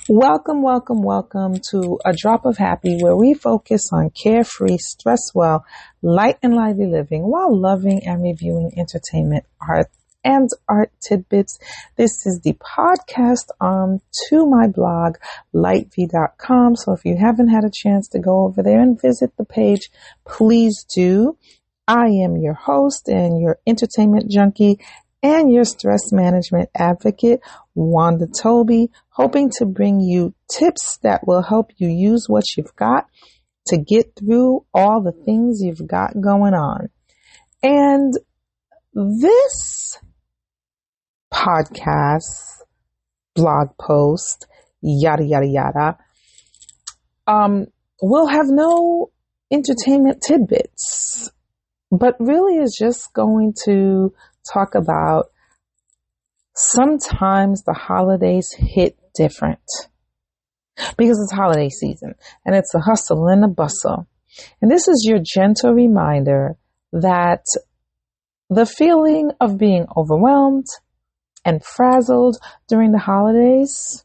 Welcome, welcome, welcome to A Drop of Happy, where we focus on carefree, stress well, light and lively living while loving and reviewing entertainment, art tidbits. This is the podcast to my blog, lightv.com. So if you haven't had a chance to go over there and visit the page, please do. I am your host and your entertainment junkie and your stress management advocate, Wanda Toby, hoping to bring you tips that will help you use what you've got to get through all the things you've got going on. And this podcast, blog post, yada, yada, yada, will have no entertainment tidbits, but really is just going to talk about sometimes the holidays hit different because it's holiday season and it's a hustle and a bustle. And this is your gentle reminder that the feeling of being overwhelmed and frazzled during the holidays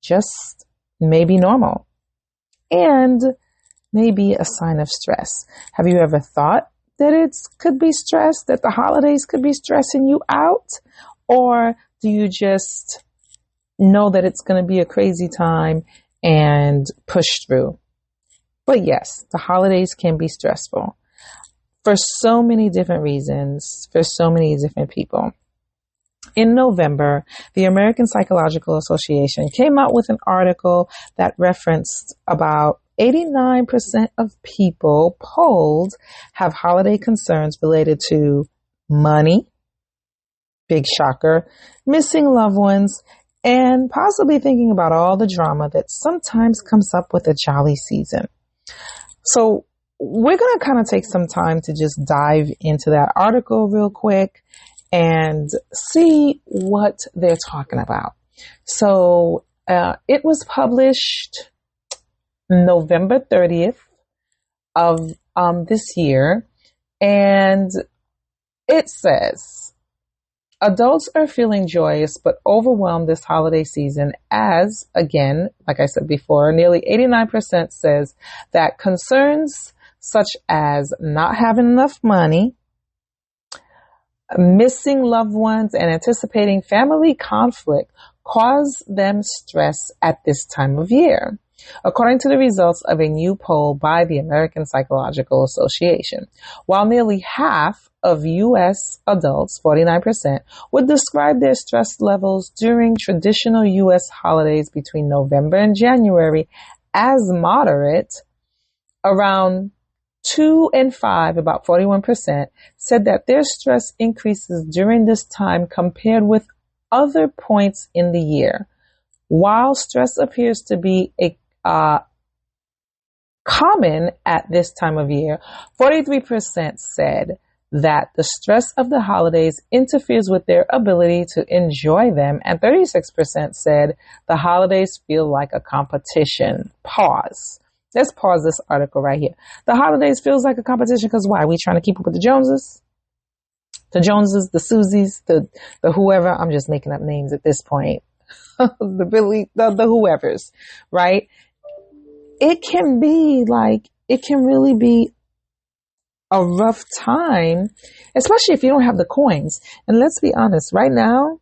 just may be normal and may be a sign of stress. Have you ever thought that it could be stress, that the holidays could be stressing you out? Or do you just know that it's going to be a crazy time and push through? But yes, the holidays can be stressful for so many different reasons, for so many different people. In November, the American Psychological Association came out with an article that referenced about 89% of people polled have holiday concerns related to money, big shocker, missing loved ones, and possibly thinking about all the drama that sometimes comes up with a jolly season. So we're going to kind of take some time to just dive into that article real quick and see what they're talking about. So it was published November 30th of this year, and it says, adults are feeling joyous but overwhelmed this holiday season as, again, like I said before, nearly 89% says that concerns such as not having enough money, missing loved ones, and anticipating family conflict cause them stress at this time of year, according to the results of a new poll by the American Psychological Association. While nearly half of U.S. adults, 49%, would describe their stress levels during traditional U.S. holidays between November and January as moderate, around 2 and 5, about 41%, said that their stress increases during this time compared with other points in the year. While stress appears to be common at this time of year, 43% said that the stress of the holidays interferes with their ability to enjoy them, and 36% said the holidays feel like a competition. Pause. Let's pause this article right here. The holidays feels like a competition because why? Are we trying to keep up with the Joneses? The Joneses, the Susies, the whoever. I'm just making up names at this point. the Billy, the whoever's, right? It can really be a rough time, especially if you don't have the coins. And let's be honest, right now,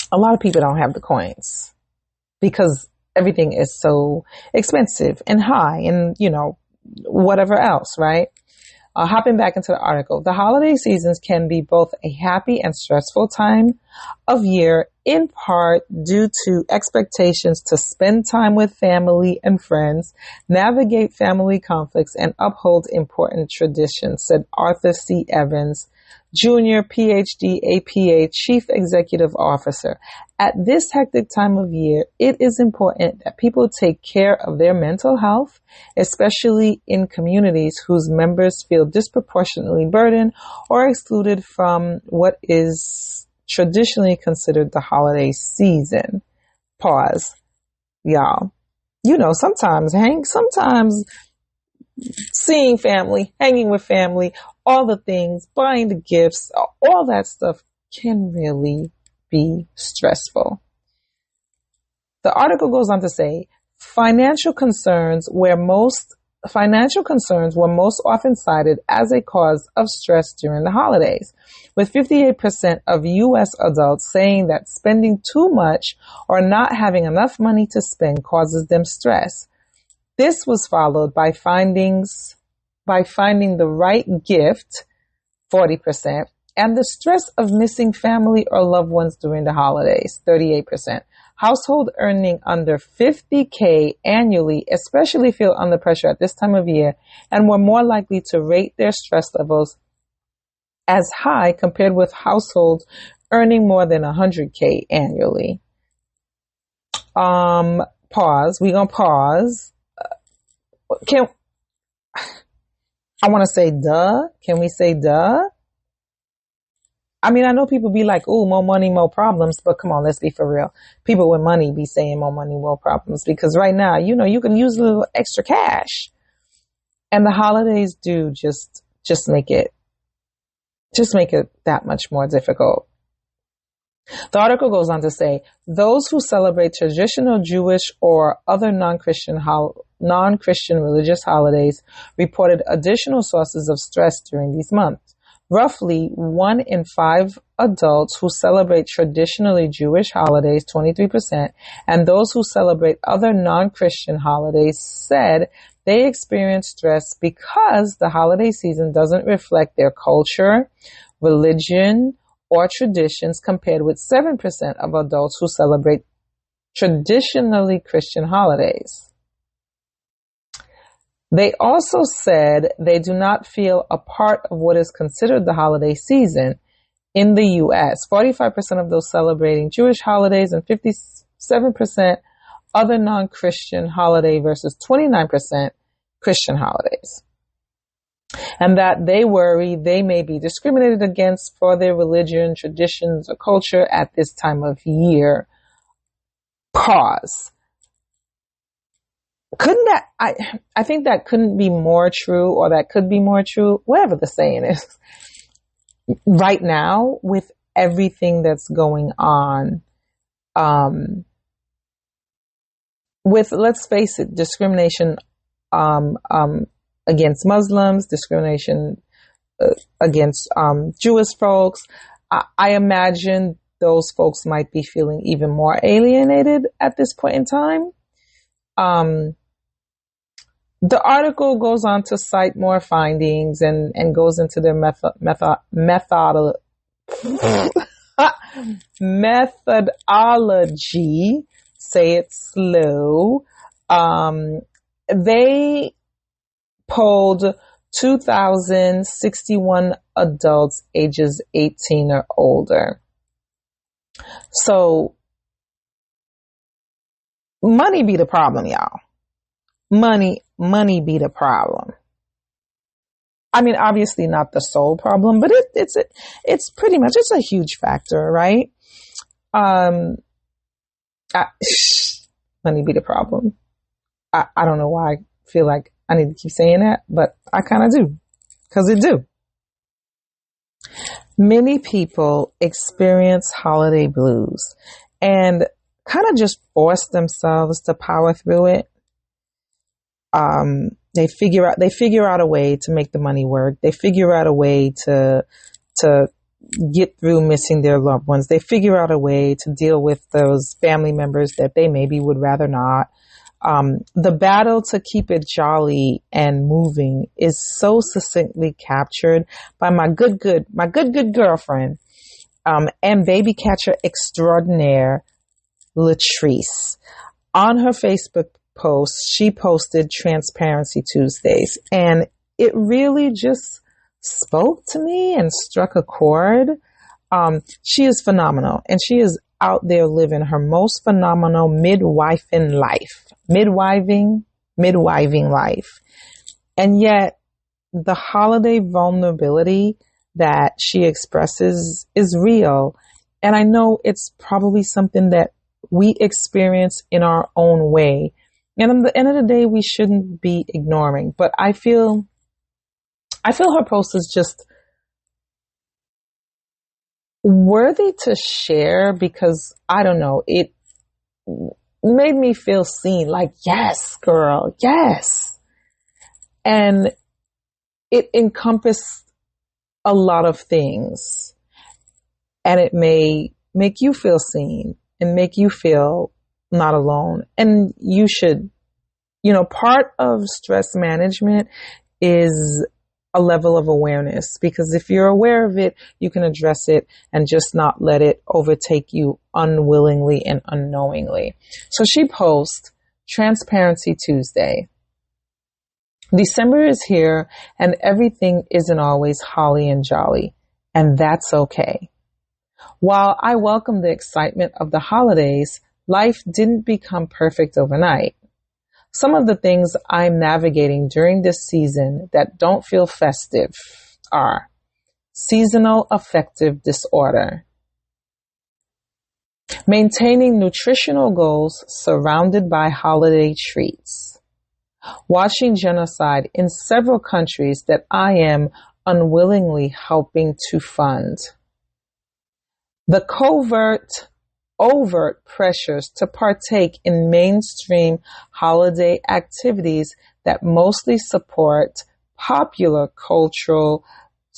a lot of people don't have the coins because everything is so expensive and high and, whatever else, right? Hopping back into the article, the holiday seasons can be both a happy and stressful time of year, in part due to expectations to spend time with family and friends, navigate family conflicts, and uphold important traditions, said Arthur C. Evans, Jr., PhD, APA, Chief Executive Officer. At this hectic time of year, it is important that people take care of their mental health, especially in communities whose members feel disproportionately burdened or excluded from what is traditionally considered the holiday season. Pause. Y'all. Sometimes seeing family, hanging with family, all the things, buying the gifts, all that stuff can really be stressful. The article goes on to say, financial concerns were most often cited as a cause of stress during the holidays, with 58% of U.S. adults saying that spending too much or not having enough money to spend causes them stress. This was followed by finding the right gift, 40%, and the stress of missing family or loved ones during the holidays, 38%. Household earning under $50K annually especially feel under pressure at this time of year and were more likely to rate their stress levels as high compared with households earning more than $100K annually. Pause. We're going to pause. I want to say duh. Can we say duh? I mean, I know people be like, "Ooh, more money, more problems," but come on, let's be for real. People with money be saying more money, more problems, because right now, you can use a little extra cash, and the holidays do just make it that much more difficult. The article goes on to say, those who celebrate traditional Jewish or other non-Christian religious holidays reported additional sources of stress during these months. Roughly 1 in 5 adults who celebrate traditionally Jewish holidays, 23%, and those who celebrate other non-Christian holidays said they experience stress because the holiday season doesn't reflect their culture, religion, or traditions, compared with 7% of adults who celebrate traditionally Christian holidays. They also said they do not feel a part of what is considered the holiday season in the U.S. 45% of those celebrating Jewish holidays and 57% other non-Christian holiday versus 29% Christian holidays. And that they worry they may be discriminated against for their religion, traditions, or culture at this time of year. Pause. I think that couldn't be more true, or that could be more true, whatever the saying is. Right now, with everything that's going on, with, let's face it, discrimination against Muslims, discrimination against Jewish folks, I imagine those folks might be feeling even more alienated at this point in time. The article goes on to cite more findings and goes into their methodology. Say it slow. They polled 2,061 adults ages 18 or older. So money be the problem, y'all. Money be the problem. I mean, obviously not the sole problem, but it's pretty much, it's a huge factor, right? Money be the problem. I don't know why I feel like I need to keep saying that, but I kind of do, because it do. Many people experience holiday blues and kind of just force themselves to power through it. They figure out a way to make the money work. They figure out a way to get through missing their loved ones. They figure out a way to deal with those family members that they maybe would rather not. The battle to keep it jolly and moving is so succinctly captured by my good girlfriend, and baby catcher extraordinaire, Latrice. On her Facebook post, she posted Transparency Tuesdays, and it really just spoke to me and struck a chord. She is phenomenal, and she is out there living her most phenomenal midwifing life. Midwiving life. And yet the holiday vulnerability that she expresses is real. And I know it's probably something that we experience in our own way. And at the end of the day, we shouldn't be ignoring. But I feel her post is just worthy to share, because I don't know, made me feel seen. Like, yes, girl, yes. And it encompassed a lot of things. And it may make you feel seen and make you feel not alone. And you should, part of stress management is a level of awareness, because if you're aware of it, you can address it and just not let it overtake you unwillingly and unknowingly. So she posts Transparency Tuesday. December is here and everything isn't always holly and jolly, and that's okay. While I welcome the excitement of the holidays, life didn't become perfect overnight. Some of the things I'm navigating during this season that don't feel festive are seasonal affective disorder, maintaining nutritional goals surrounded by holiday treats, watching genocide in several countries that I am unwillingly helping to fund, the overt pressures to partake in mainstream holiday activities that mostly support popular cultural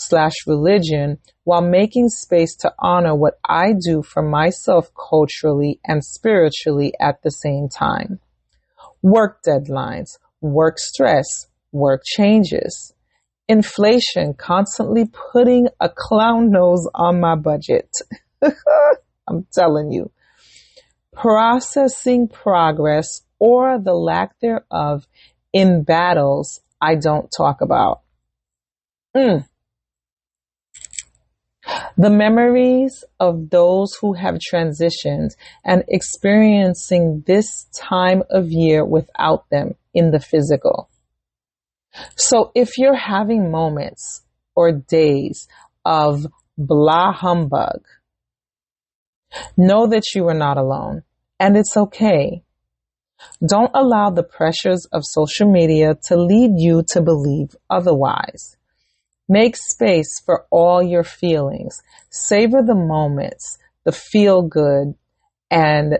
/ religion while making space to honor what I do for myself culturally and spiritually at the same time. Work deadlines, work stress, work changes, inflation constantly putting a clown nose on my budget. I'm telling you, processing progress or the lack thereof in battles I don't talk about. The memories of those who have transitioned and experiencing this time of year without them in the physical. So if you're having moments or days of blah humbug, know that you are not alone, and it's okay. Don't allow the pressures of social media to lead you to believe otherwise. Make space for all your feelings. Savor the moments, the feel good, and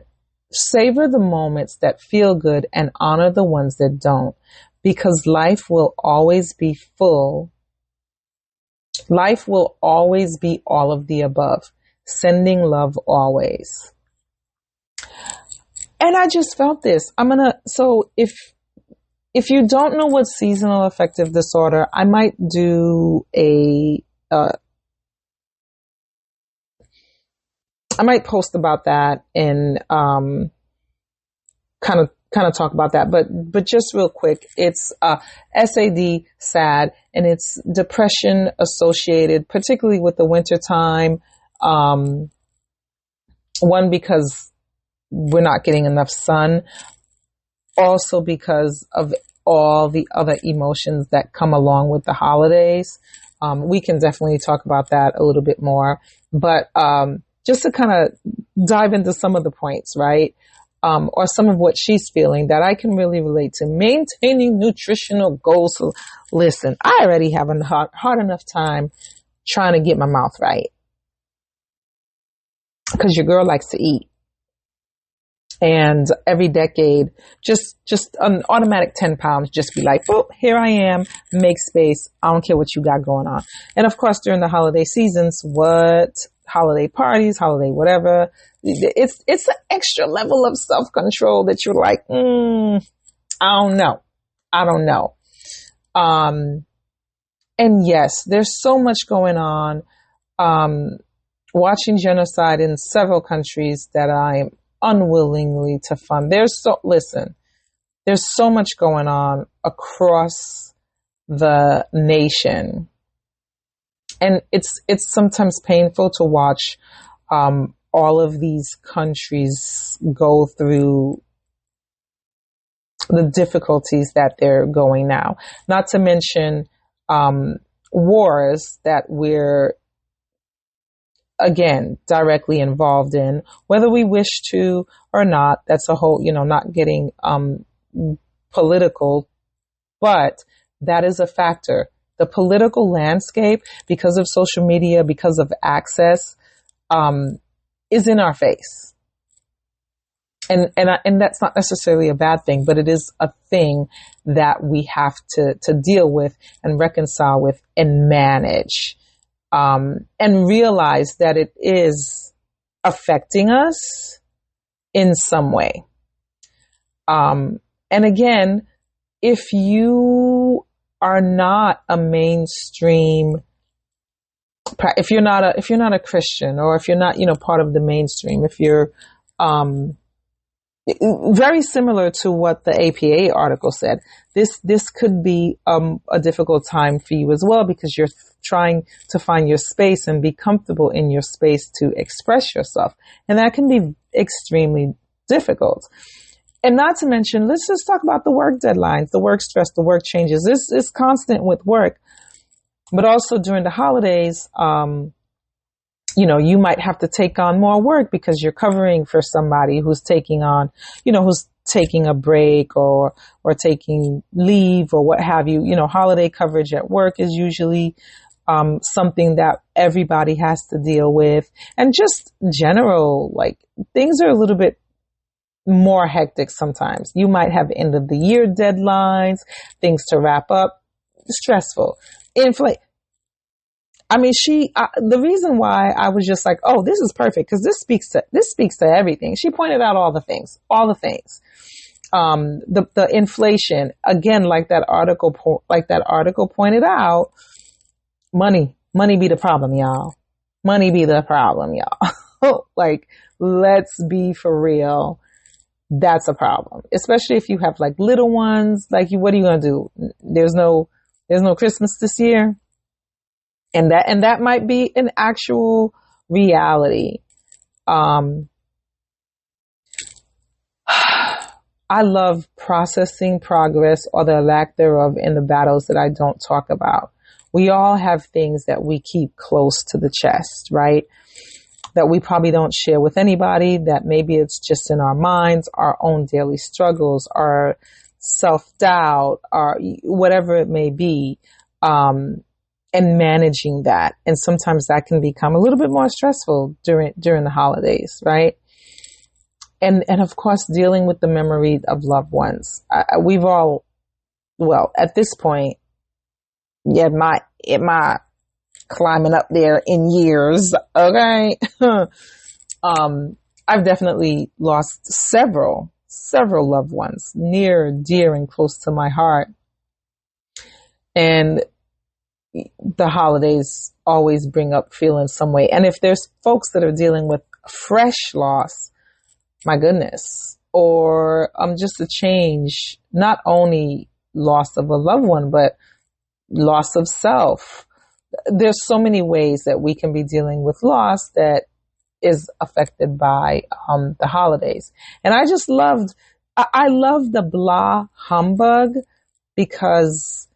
savor the moments that feel good and honor the ones that don't, because life will always be full. Life will always be all of the above. Sending love always. And I just felt this. So if you don't know what seasonal affective disorder, I might do I might post about that and kind of talk about that. But just real quick, it's SAD, and it's depression associated, particularly with the winter time. One, because we're not getting enough sun. Also because of all the other emotions that come along with the holidays. We can definitely talk about that a little bit more. But just to kind of dive into some of the points, right? Or some of what she's feeling that I can really relate to. Maintaining nutritional goals. Listen, I already have a hard enough time trying to get my mouth right, because your girl likes to eat. And every decade, just an automatic 10 pounds, just be like, oh, here I am, make space. I don't care what you got going on. And of course, during the holiday seasons, holiday parties, holiday whatever, it's an extra level of self-control that you're like, I don't know. And yes, there's so much going on. Watching genocide in several countries that I am unwillingly to fund. There's so much going on across the nation, and it's sometimes painful to watch all of these countries go through the difficulties that they're going now. Not to mention wars that we're again directly involved in, whether we wish to or not. That's a whole, not getting political, but that is a factor. The political landscape, because of social media, because of access, is in our face. And that's not necessarily a bad thing, but it is a thing that we have to deal with and reconcile with and manage, and realize that it is affecting us in some way. And again, if you are not a mainstream, if you're not a Christian, or if you're not, part of the mainstream, if you're, very similar to what the APA article said, this could be a difficult time for you as well, because you're trying to find your space and be comfortable in your space to express yourself. And that can be extremely difficult. And not to mention, let's just talk about the work deadlines, the work stress, the work changes. This is constant with work, but also during the holidays, you might have to take on more work because you're covering for somebody who's taking on, who's taking a break or taking leave or what have you. Holiday coverage at work is usually something that everybody has to deal with. And just general, like, things are a little bit more hectic sometimes. You might have end of the year deadlines, things to wrap up, stressful, the reason why I was just like, oh, this is perfect, because this speaks to everything. She pointed out all the things. The inflation, again, like that article pointed out, money be the problem, y'all. Money be the problem, y'all. Like, let's be for real. That's a problem, especially if you have like little ones. Like, what are you going to do? There's no Christmas this year. And that might be an actual reality. I love processing progress, or the lack thereof, in the battles that I don't talk about. We all have things that we keep close to the chest, right? That we probably don't share with anybody, that maybe it's just in our minds, our own daily struggles, our self-doubt, or whatever it may be. And managing that. And sometimes that can become a little bit more stressful during the holidays, right? And of course, dealing with the memory of loved ones. We've all, well, at this point, yeah, my climbing up there in years, okay? I've definitely lost several loved ones, near, dear, and close to my heart. And the holidays always bring up feeling some way. And if there's folks that are dealing with fresh loss, my goodness, or just a change, not only loss of a loved one, but loss of self. There's so many ways that we can be dealing with loss that is affected by the holidays. And I love the blah humbug, because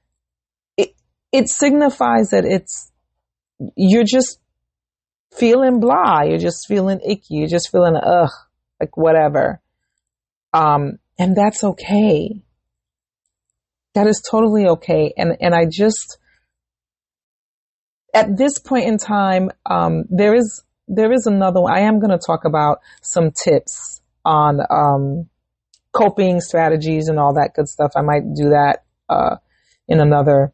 it signifies that you're just feeling blah. You're just feeling icky. You're just feeling, like whatever. And that's okay. That is totally okay. And I just, at this point in time, there is another one. I am going to talk about some tips on, coping strategies and all that good stuff. I might do that, in another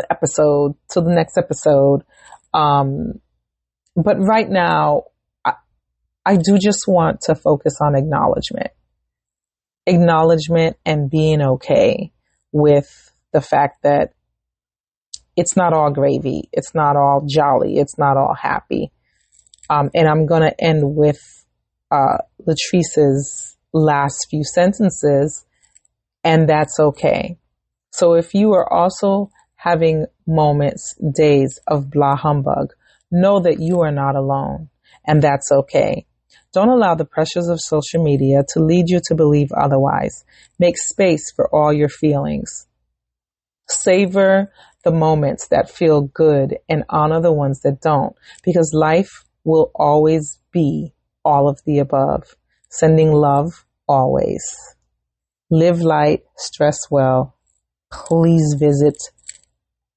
episode, till the next episode. But right now, I do just want to focus on acknowledgement and being okay with the fact that it's not all gravy. It's not all jolly. It's not all happy. And I'm going to end with, Latrice's last few sentences, and that's okay. So if you are also having moments, days of blah humbug, know that you are not alone, and that's okay. Don't allow the pressures of social media to lead you to believe otherwise. Make space for all your feelings. Savor the moments that feel good and honor the ones that don't, because life will always be all of the above. Sending love always. Live light, stress well. Please visit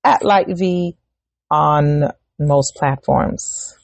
@LightV on most platforms.